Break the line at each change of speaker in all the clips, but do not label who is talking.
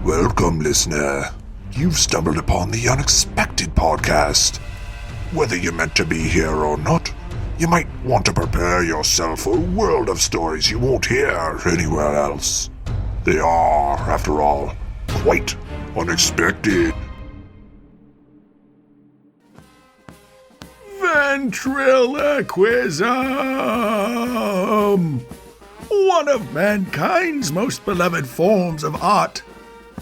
Welcome, listener. You've stumbled upon the Unexpected Podcast. Whether you're meant to be here or not, you might want to prepare yourself for a world of stories you won't hear anywhere else. They are, after all, quite unexpected. Ventriloquism! One of mankind's most beloved forms of art.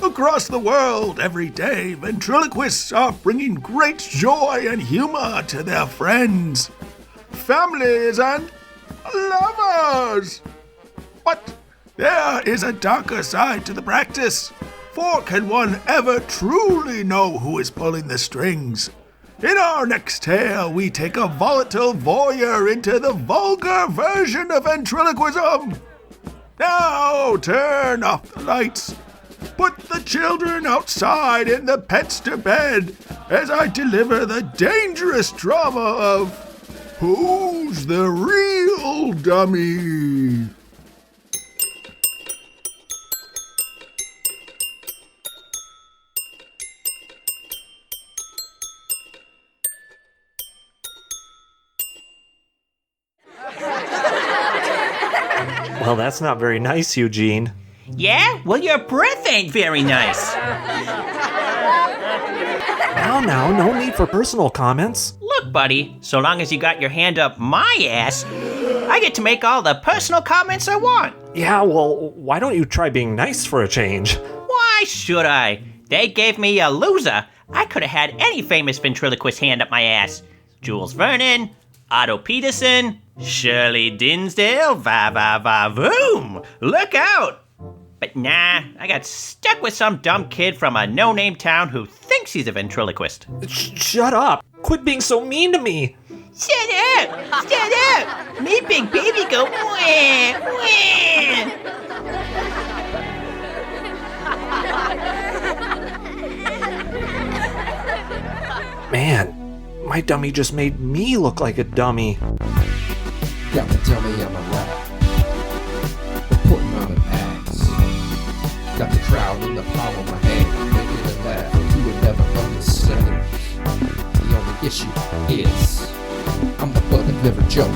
Across the world, every day, ventriloquists are bringing great joy and humor to their friends, families, and lovers. But there is a darker side to the practice, for can one ever truly know who is pulling the strings? In our next tale, we take a volatile voyeur into the vulgar version of ventriloquism. Now turn off the lights. Put the children outside and the pets to bed as I deliver the dangerous drama of Who's the Real Dummy?
Well, that's not very nice, Eugene.
Yeah? Well, your breath ain't very nice.
Now, no need for personal comments.
Look, buddy, so long as you got your hand up my ass, I get to make all the personal comments I want.
Yeah, well, why don't you try being nice for a change?
Why should I? They gave me a loser. I could have had any famous ventriloquist hand up my ass. Jules Vernon, Otto Peterson, Shirley Dinsdale, va-va-va-voom. Look out! But nah, I got stuck with some dumb kid from a no-name town who thinks he's a ventriloquist.
Shut up! Quit being so mean to me!
Shut up! Shut up! Me big baby go wah, wah.
Man, my dummy just made me look like a dummy.
Got the dummy on my lap, putting on an axe. Got the crowd in the palm of my hand, making it laugh. You would never understand. The only issue is I'm the butt of every joke.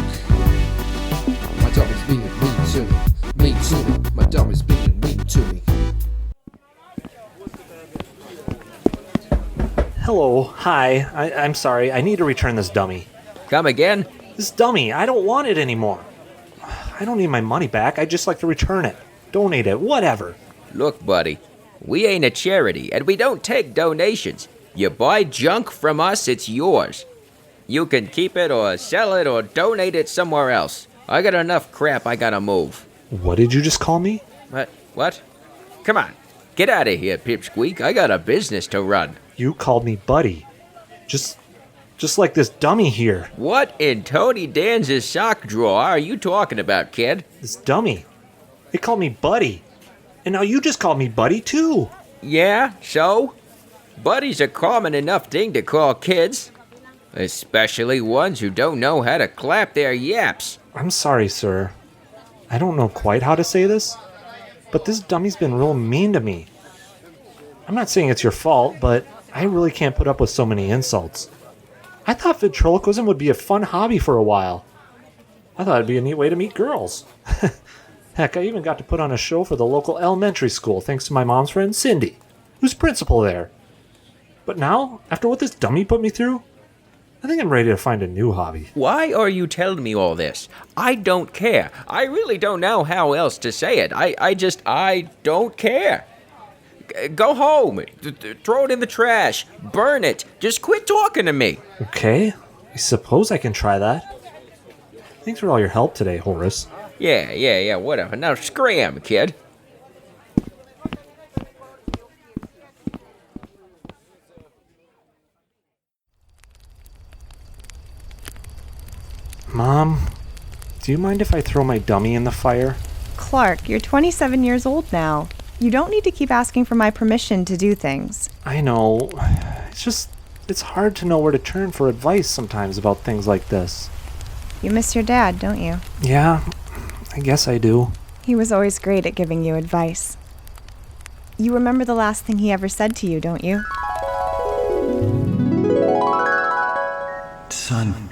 My dummy's being mean to me, mean to me. My dummy's being mean to me.
Hello, hi, I'm sorry, I need to return this dummy.
Come again?
This dummy, I don't want it anymore. I don't need my money back, I'd just like to return it. Donate it, whatever.
Look, buddy, we ain't a charity, and we don't take donations. You buy junk from us, it's yours. You can keep it or sell it or donate it somewhere else. I got enough crap I gotta move.
What did you just call me?
What? Come on, get out of here, Pipsqueak. I got a business to run.
You called me buddy. Just like this dummy here.
What in Tony Danza's sock drawer are you talking about, kid?
This dummy. It called me buddy. And now you just called me buddy, too.
Yeah, so? Buddy's a common enough thing to call kids. Especially ones who don't know how to clap their yaps.
I'm sorry, sir. I don't know quite how to say this, but this dummy's been real mean to me. I'm not saying it's your fault, but I really can't put up with so many insults. I thought ventriloquism would be a fun hobby for a while. I thought it'd be a neat way to meet girls. Heck, I even got to put on a show for the local elementary school thanks to my mom's friend Cindy, who's principal there. But now, after what this dummy put me through, I think I'm ready to find a new hobby.
Why are you telling me all this? I don't care. I really don't know how else to say it. I don't care. Go home. Throw it in the trash. Burn it. Just quit talking to me.
Okay, I suppose I can try that. Thanks for all your help today, Horace.
Yeah, whatever. Now scram, kid.
Mom, do you mind if I throw my dummy in the fire?
Clark, you're 27 years old now. You don't need to keep asking for my permission to do things.
I know. It's hard to know where to turn for advice sometimes about things like this.
You miss your dad, don't you?
Yeah, I guess I do.
He was always great at giving you advice. You remember the last thing he ever said to you, don't you?
Son,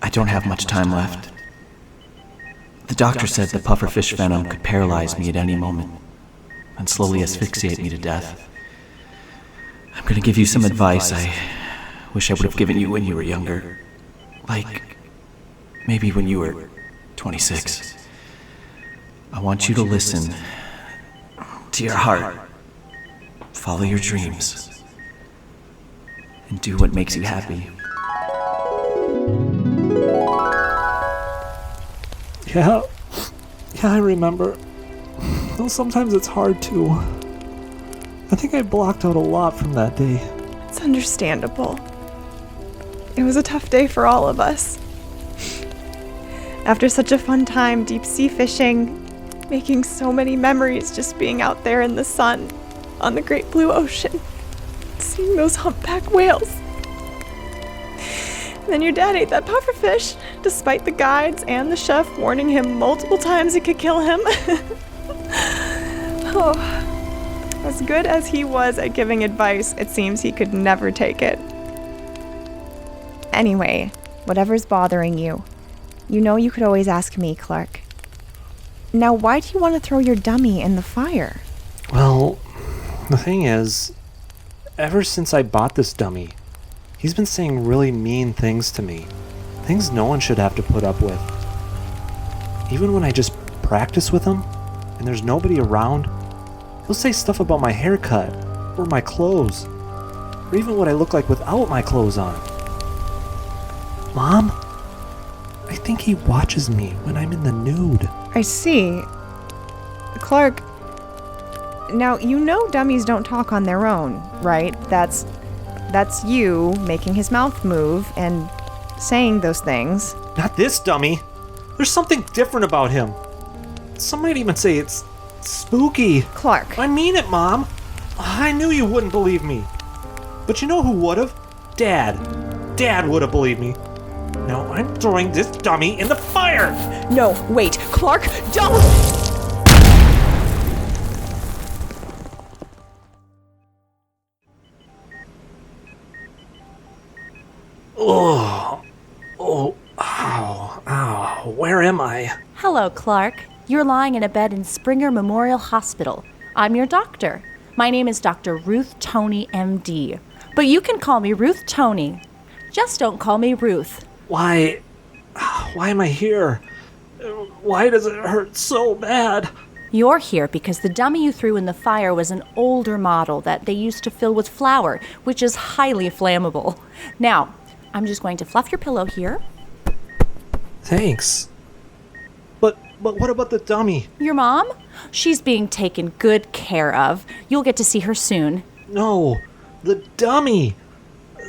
I don't have much time left. The doctor said the pufferfish venom could paralyze me at any moment and slowly asphyxiate me to death. I'm gonna give you some advice I wish I would have given you when you were younger. Like, maybe when you were 26. I want you to listen to your heart, follow your dreams, and do what makes you happy.
Yeah, I remember. Though sometimes it's hard to. I think I blocked out a lot from that day.
It's understandable. It was a tough day for all of us. After such a fun time deep sea fishing, making so many memories just being out there in the sun, on the great blue ocean, seeing those humpback whales. And then your dad ate that pufferfish, despite the guides and the chef warning him multiple times it could kill him. Oh, as good as he was at giving advice, it seems he could never take it. Anyway, whatever's bothering you, you know you could always ask me, Clark. Now, why do you want to throw your dummy in the fire?
Well, the thing is, ever since I bought this dummy, he's been saying really mean things to me. Things no one should have to put up with. Even when I just practice with him, and there's nobody around, he'll say stuff about my haircut, or my clothes, or even what I look like without my clothes on. Mom, I think he watches me when I'm in the nude.
I see. Clark, now you know dummies don't talk on their own, right? That's you making his mouth move and saying those things.
Not this dummy. There's something different about him. Some might even say it's spooky.
Clark.
I mean it, Mom. I knew you wouldn't believe me. But you know who would've? Dad. Dad would've believed me. Now I'm throwing this dummy in the fire!
No, wait, Clark, don't!
Ow, where am I?
Hello, Clark. You're lying in a bed in Springer Memorial Hospital. I'm your doctor. My name is Dr. Ruth Tony, MD. But you can call me Ruth Tony. Just don't call me Ruth.
Why am I here? Why does it hurt so bad?
You're here because the dummy you threw in the fire was an older model that they used to fill with flour, which is highly flammable. Now, I'm just going to fluff your pillow here.
Thanks. But what about the dummy?
Your mom? She's being taken good care of. You'll get to see her soon.
No, the dummy.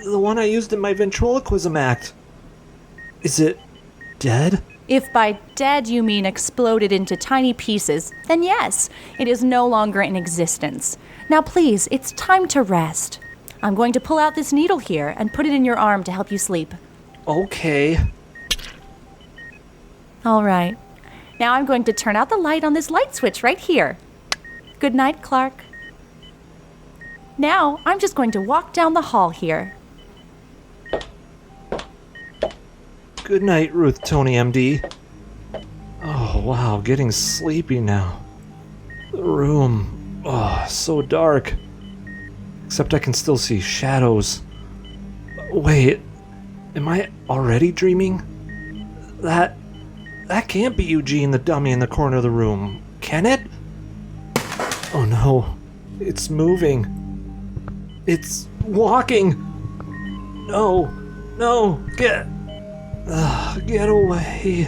The one I used in my ventriloquism act. Is it dead?
If by dead you mean exploded into tiny pieces, then yes, it is no longer in existence. Now please, it's time to rest. I'm going to pull out this needle here and put it in your arm to help you sleep.
Okay.
All right. Now I'm going to turn out the light on this light switch right here. Good night, Clark. Now I'm just going to walk down the hall here.
Good night, Ruth Tony, MD. Oh, wow, getting sleepy now. The room, so dark. Except I can still see shadows. Wait, am I already dreaming? That can't be Eugene, the dummy in the corner of the room, can it? Oh no, it's moving. It's walking. No, get away.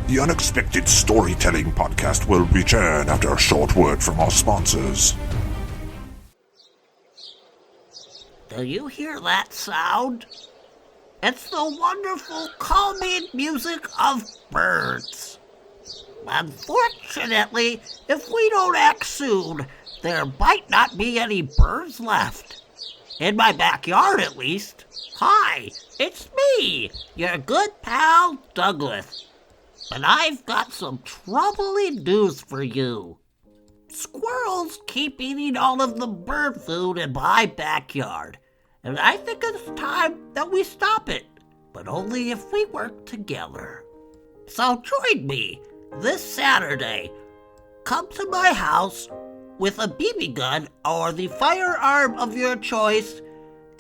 The Unexpected Storytelling Podcast will return after a short word from our sponsors.
Do you hear that sound? It's the wonderful calming music of birds. Unfortunately, if we don't act soon, there might not be any birds left. In my backyard, at least.
Hi, it's me, your good pal, Douglas. But I've got some troubling news for you. Squirrels keep eating all of the bird food in my backyard, and I think it's time that we stop it, but only if we work together. So join me this Saturday. Come to my house with a BB gun or the firearm of your choice,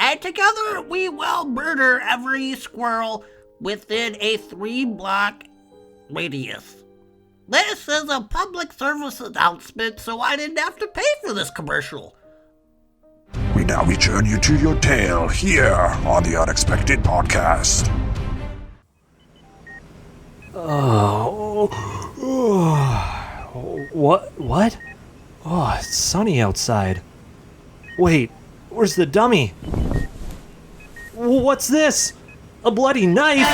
and together we will murder every squirrel within a 3-block radius. This is a public service announcement, so I didn't have to pay for this commercial.
We now return you to your tale here on the Unexpected Podcast.
What? Oh, it's sunny outside. Wait, where's the dummy? What's this? A bloody knife?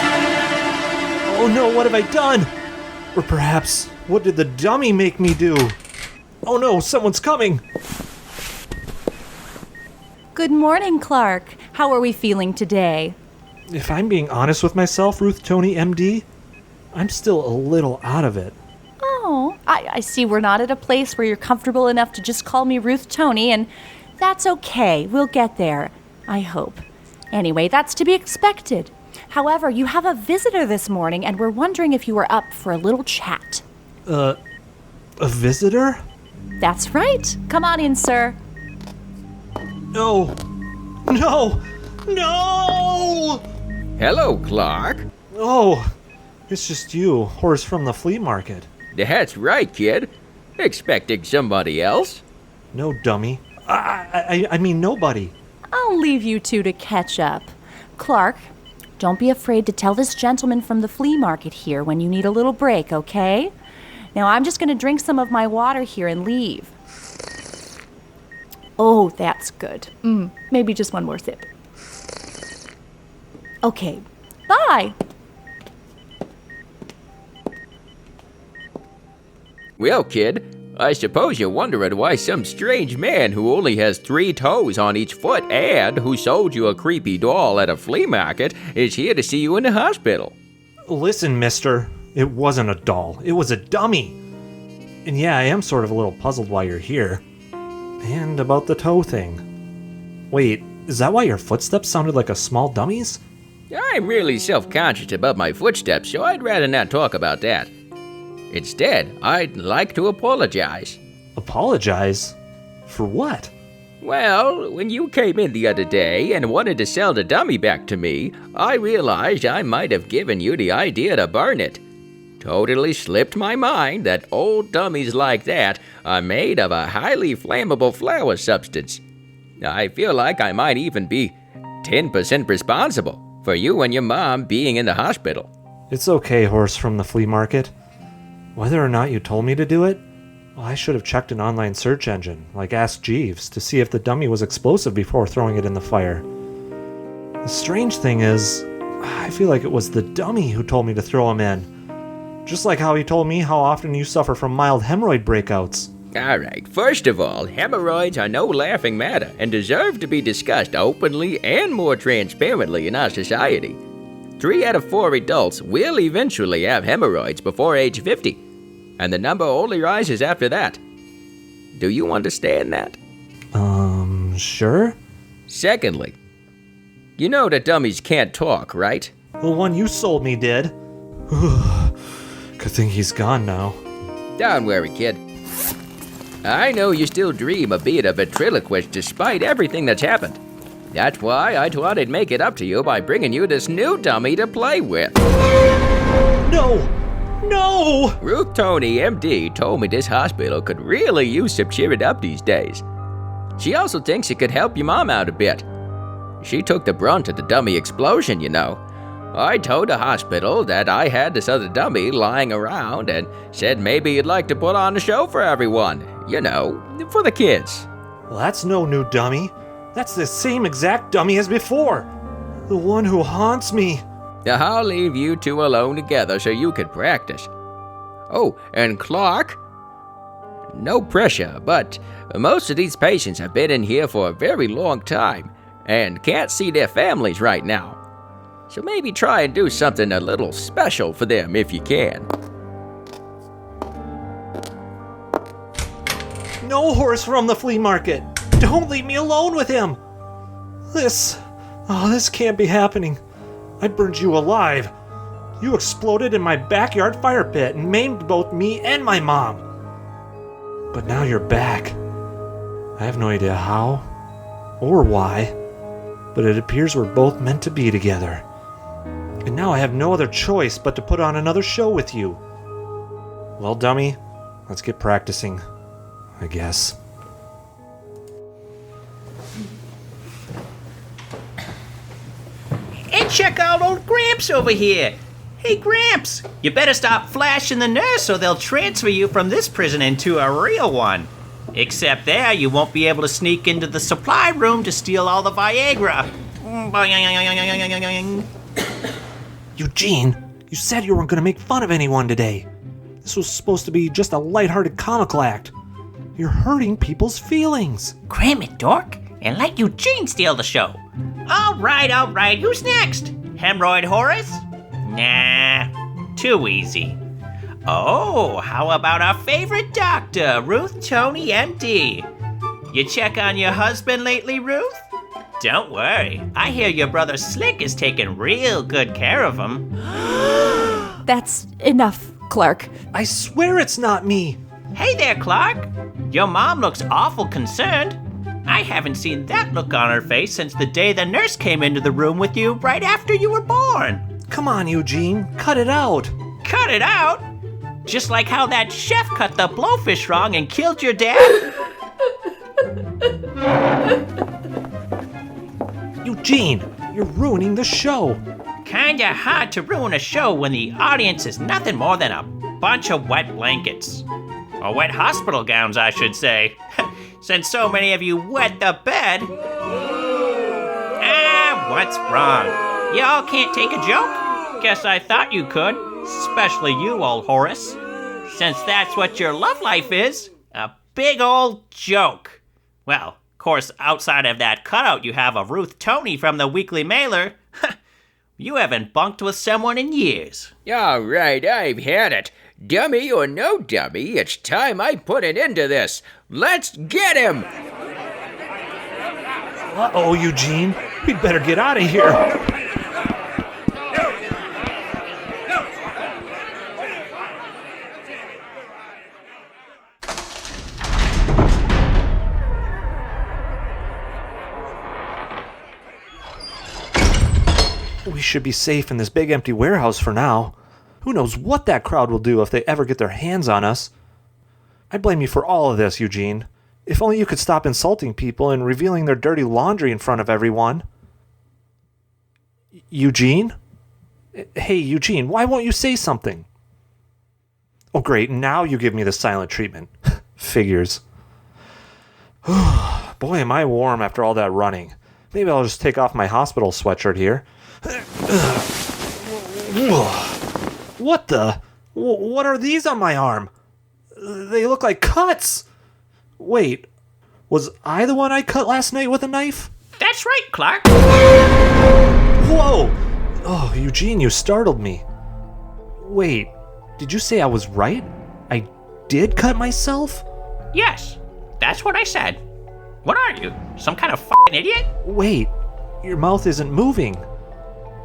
Oh no, what have I done? Or perhaps, what did the dummy make me do? Oh no, someone's coming!
Good morning, Clark. How are we feeling today?
If I'm being honest with myself, Ruth Tony MD, I'm still a little out of it.
Oh, I see we're not at a place where you're comfortable enough to just call me Ruth Tony, and that's okay. We'll get there, I hope. Anyway, that's to be expected. However, you have a visitor this morning, and we're wondering if you were up for a little chat.
A visitor?
That's right. Come on in, sir.
No!
Hello, Clark.
Oh, it's just you, horse from the flea market.
That's right, kid. Expecting somebody else?
No, dummy. I mean nobody.
I'll leave you two to catch up. Clark, don't be afraid to tell this gentleman from the flea market here when you need a little break, okay? Now, I'm just going to drink some of my water here and leave. Oh, that's good. Maybe just one more sip. Okay, bye.
Well, kid, I suppose you're wondering why some strange man who only has 3 toes on each foot and who sold you a creepy doll at a flea market is here to see you in the hospital.
Listen, mister, it wasn't a doll. It was a dummy. And yeah, I am sort of a little puzzled why you're here. And about the toe thing. Wait, is that why your footsteps sounded like a small dummy's?
I'm really self-conscious about my footsteps, so I'd rather not talk about that. Instead, I'd like to apologize.
Apologize? For what?
Well, when you came in the other day and wanted to sell the dummy back to me, I realized I might have given you the idea to burn it. Totally slipped my mind that old dummies like that are made of a highly flammable flower substance. I feel like I might even be 10% responsible for you and your mom being in the hospital.
It's okay, horse from the flea market. Whether or not you told me to do it, well, I should have checked an online search engine, like Ask Jeeves, to see if the dummy was explosive before throwing it in the fire. The strange thing is, I feel like it was the dummy who told me to throw him in. Just like how he told me how often you suffer from mild hemorrhoid breakouts.
Alright, first of all, hemorrhoids are no laughing matter and deserve to be discussed openly and more transparently in our society. 3 out of 4 adults will eventually have hemorrhoids before age 50, and the number only rises after that. Do you understand that?
Sure?
Secondly, you know that dummies can't talk, right?
The one you sold me did. Good thing he's gone now.
Don't worry, kid. I know you still dream of being a ventriloquist despite everything that's happened. That's why I thought I'd make it up to you by bringing you this new dummy to play with.
No!
Ruth Tony, MD, told me this hospital could really use some cheering up these days. She also thinks it could help your mom out a bit. She took the brunt of the dummy explosion, you know. I told the hospital that I had this other dummy lying around and said maybe you'd like to put on a show for everyone. You know, for the kids.
Well, that's no new dummy. That's the same exact dummy as before. The one who haunts me.
I'll leave you two alone together so you can practice. Oh, and Clark? No pressure, but most of these patients have been in here for a very long time. and can't see their families right now. So maybe try and do something a little special for them if you can.
No horse from the flea market. Don't leave me alone with him. This can't be happening. I burned you alive. You exploded in my backyard fire pit and maimed both me and my mom. But now you're back. I have no idea how or why, but it appears we're both meant to be together. And now I have no other choice but to put on another show with you. Well, dummy, let's get practicing, I guess.
And check out old Gramps over here. Hey, Gramps, you better stop flashing the nurse or they'll transfer you from this prison into a real one. Except there, you won't be able to sneak into the supply room to steal all the Viagra.
Eugene, you said you weren't going to make fun of anyone today. This was supposed to be just a lighthearted comical act. You're hurting people's feelings.
Cram it, dork, and let Eugene steal the show. All right, who's next? Hemorrhoid Horace? Nah, too easy. Oh, how about our favorite doctor, Ruth Tony, MD? You check on your husband lately, Ruth? Don't worry, I hear your brother Slick is taking real good care of him.
That's enough, Clark.
I swear it's not me.
Hey there, Clark. Your mom looks awful concerned. I haven't seen that look on her face since the day the nurse came into the room with you right after you were born.
Come on, Eugene, cut it out.
Cut it out? Just like how that chef cut the blowfish wrong and killed your dad?
Eugene, you're ruining the show.
Kinda hard to ruin a show when the audience is nothing more than a bunch of wet blankets. Or wet hospital gowns, I should say. Since so many of you wet the bed. What's wrong? Y'all can't take a joke? Guess I thought you could. Especially you, old Horace. Since that's what your love life is. A big old joke. Well, of course, outside of that cutout you have of Ruth Tony from the Weekly Mailer, you haven't bunked with someone in years.
All right, I've had it. Dummy or no dummy, it's time I put an end to this. Let's get him!
Uh-oh, Eugene. We'd better get out of here. We should be safe in this big empty warehouse for now. Who knows what that crowd will do if they ever get their hands on us. I blame you for all of this, Eugene. If only you could stop insulting people and revealing their dirty laundry in front of everyone. Eugene? Hey, Eugene, why won't you say something? Oh, great, now you give me the silent treatment. Figures. Boy, am I warm after all that running. Maybe I'll just take off my hospital sweatshirt here. What the? What are these on my arm? They look like cuts. Wait, was I the one I cut last night with a knife?
That's right, Clark.
Whoa! Oh, Eugene, you startled me. Wait, did you say I was right? I did cut myself?
Yes, that's what I said. What are you, some kind of f***ing idiot?
Wait, your mouth isn't moving.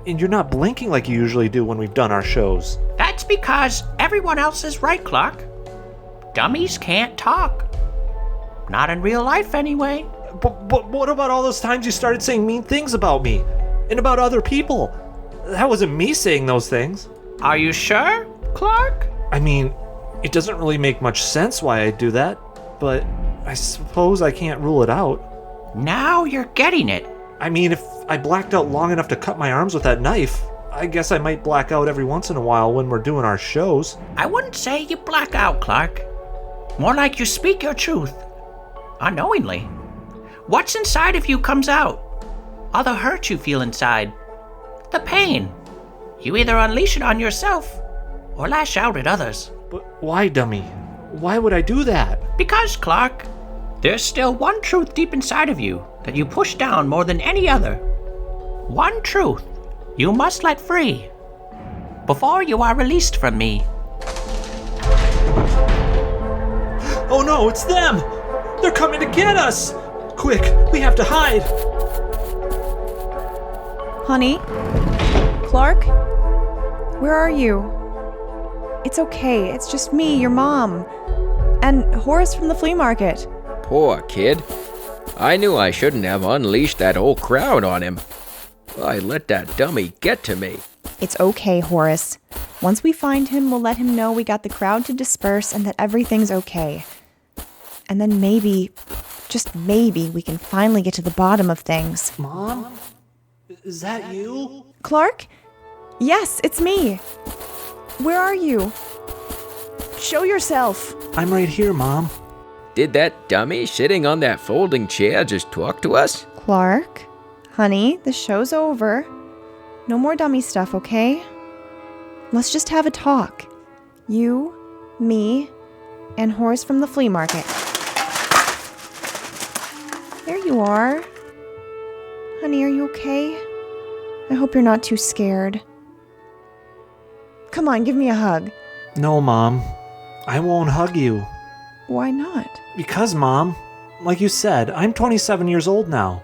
And you're not blinking like you usually do when we've done our shows.
That's because everyone else is right, Clark. Dummies can't talk. Not in real life, anyway.
But what about all those times you started saying mean things about me? And about other people? That wasn't me saying those things.
Are you sure, Clark?
I mean, it doesn't really make much sense why I'd do that, but I suppose I can't rule it out.
Now you're getting it.
I mean, if I blacked out long enough to cut my arms with that knife, I guess I might black out every once in a while when we're doing our shows.
I wouldn't say you black out, Clark. More like you speak your truth. Unknowingly. What's inside of you comes out. All the hurt you feel inside. The pain. You either unleash it on yourself or lash out at others.
But why, dummy? Why would I do that?
Because, Clark, There's still one truth deep inside of you that you push down more than any other. One truth you must let free before you are released from me.
Oh no, it's them! They're coming to get us! Quick, we have to hide!
Honey? Clark? Where are you? It's okay, it's just me, your mom. And Horace from the flea market.
Poor kid. I knew I shouldn't have unleashed that whole crowd on him. I let that dummy get to me.
It's okay, Horace. Once we find him, we'll let him know we got the crowd to disperse and that everything's okay. And then maybe, just maybe, we can finally get to the bottom of things.
Mom? Is that you?
Clark? Yes, it's me. Where are you? Show yourself.
I'm right here, Mom.
Did that dummy sitting on that folding chair just talk to us?
Clark? Honey, the show's over. No more dummy stuff, okay? Let's just have a talk. You, me, and Horace from the flea market. There you are. Honey, are you okay? I hope you're not too scared. Come on, give me a hug.
No, Mom. I won't hug you.
Why not?
Because, Mom, like you said, I'm 27 years old now.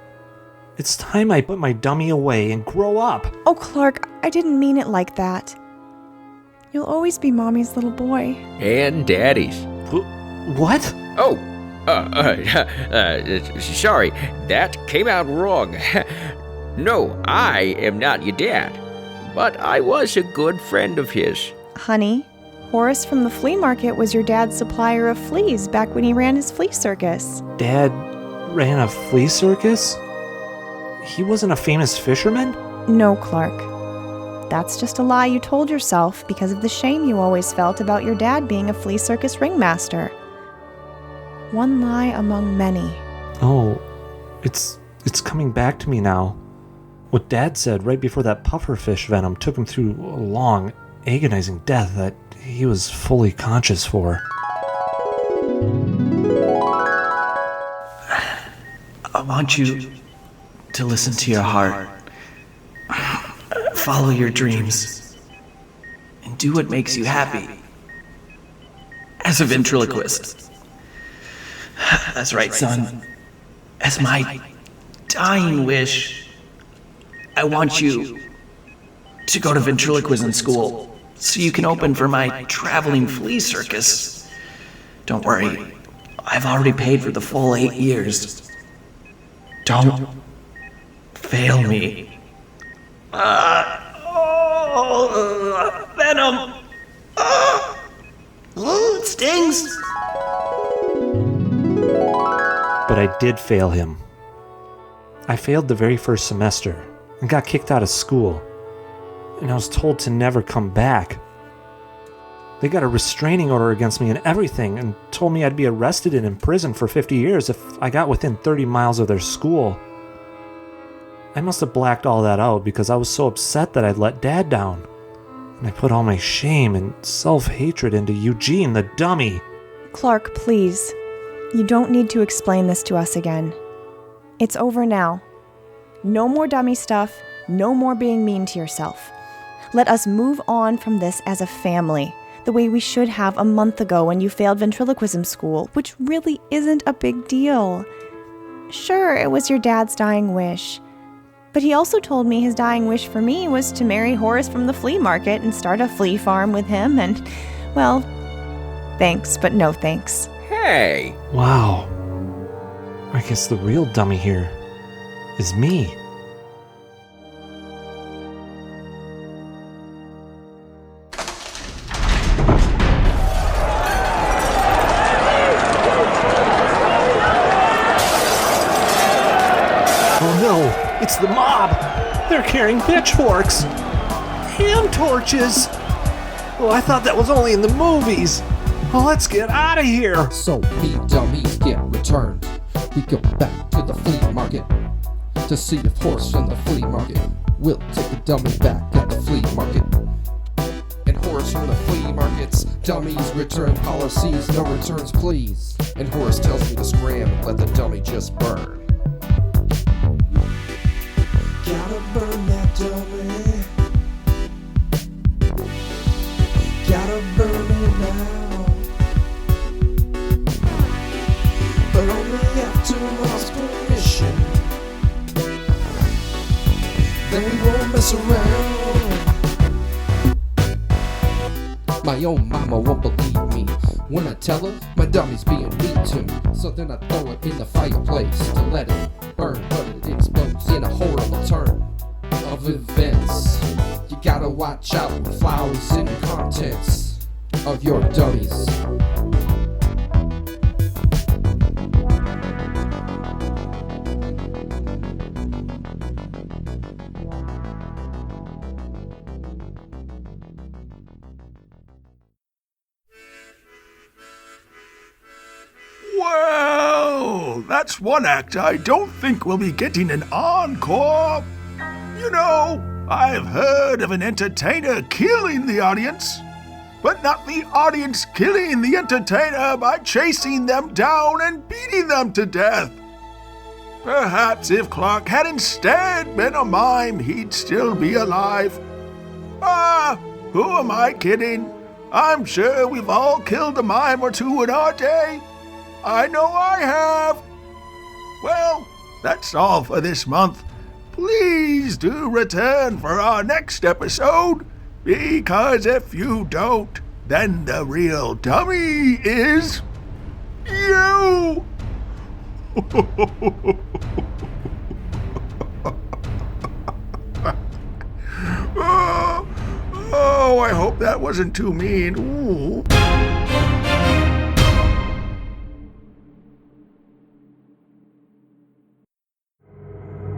It's time I put my dummy away and grow up.
Oh, Clark, I didn't mean it like that. You'll always be Mommy's little boy.
And Daddy's.
What?
Oh, sorry, that came out wrong. No, I am not your dad, but I was a good friend of his.
Honey, Horace from the flea market was your dad's supplier of fleas back when he ran his flea circus.
Dad ran a flea circus? He wasn't a famous fisherman?
No, Clark. That's just a lie you told yourself because of the shame you always felt about your dad being a flea circus ringmaster. One lie among many.
Oh, it's coming back to me now. What Dad said right before that pufferfish venom took him through a long, agonizing death that he was fully conscious for.
I want you to listen to your heart. Follow your dreams. And do what makes you happy. As a ventriloquist. That's right, son. As my dying wish, I want you to go to ventriloquism school so you can open for my traveling flea circus. Don't worry, I've already paid for the full 8 years. Don't fail me. Venom! It stings!
But I did fail him. I failed the very first semester and got kicked out of school. And I was told to never come back. They got a restraining order against me and everything and told me I'd be arrested and imprisoned for 50 years if I got within 30 miles of their school. I must have blacked all that out because I was so upset that I'd let Dad down. And I put all my shame and self-hatred into Eugene, the dummy.
Clark, please. You don't need to explain this to us again. It's over now. No more dummy stuff, no more being mean to yourself. Let us move on from this as a family, the way we should have a month ago when you failed ventriloquism school, which really isn't a big deal. Sure, it was your dad's dying wish. But he also told me his dying wish for me was to marry Horace from the flea market and start a flea farm with him and, well, thanks, but no thanks.
Hey!
Wow. I guess the real dummy here is me. Oh no, it's the mob! They're carrying pitchforks! Hand torches! Oh, I thought that was only in the movies! Well, let's get out of here!
So me dummies get returned. We go back to the flea market to see if Horace from the flea market will take the dummy back at the flea market. And Horace from the flea market It's dummies, return policies, no returns please. And Horace tells me to scram and let the dummy just burn. Gotta burn that dummy. Gotta burn it now. But only after Mom's permission. Then we won't mess around. My own mama won't believe me when I tell her my dummy's being mean to me. So then I throw it in the fireplace to let it burn, but it explodes in a horrible turn of events. You gotta watch out for flowers in the contents of your dummies.
Well, that's one act I don't think we'll be getting an encore. You know, I've heard of an entertainer killing the audience, but not the audience killing the entertainer by chasing them down and beating them to death. Perhaps if Clark had instead been a mime, he'd still be alive. Ah, who am I kidding? I'm sure we've all killed a mime or two in our day. I know I have. Well, that's all for this month. Please do return for our next episode, because if you don't, then the real dummy is you. Oh, I hope that wasn't too mean. Ooh.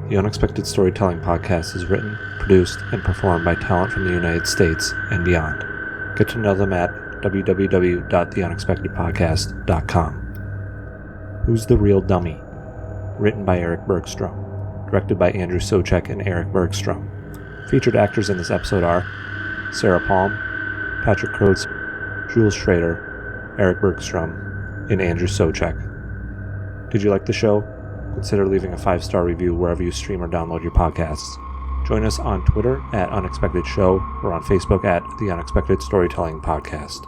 The Unexpected Storytelling Podcast is written, produced, and performed by talent from the United States and beyond. Get to know them at www.theunexpectedpodcast.com. Who's the Real Dummy? Written by Erik Bergstrom. Directed by Andrew Soucek and Erik Bergstrom. Featured actors in this episode are Sarah Palm, Patrick Croce, Jules Schrader, Erik Bergstrom, and Andrew Soucek. Did you like the show? Consider leaving a 5-star review wherever you stream or download your podcasts. Join us on Twitter at Unexpected Show or on Facebook at The Unexpected Storytelling Podcast.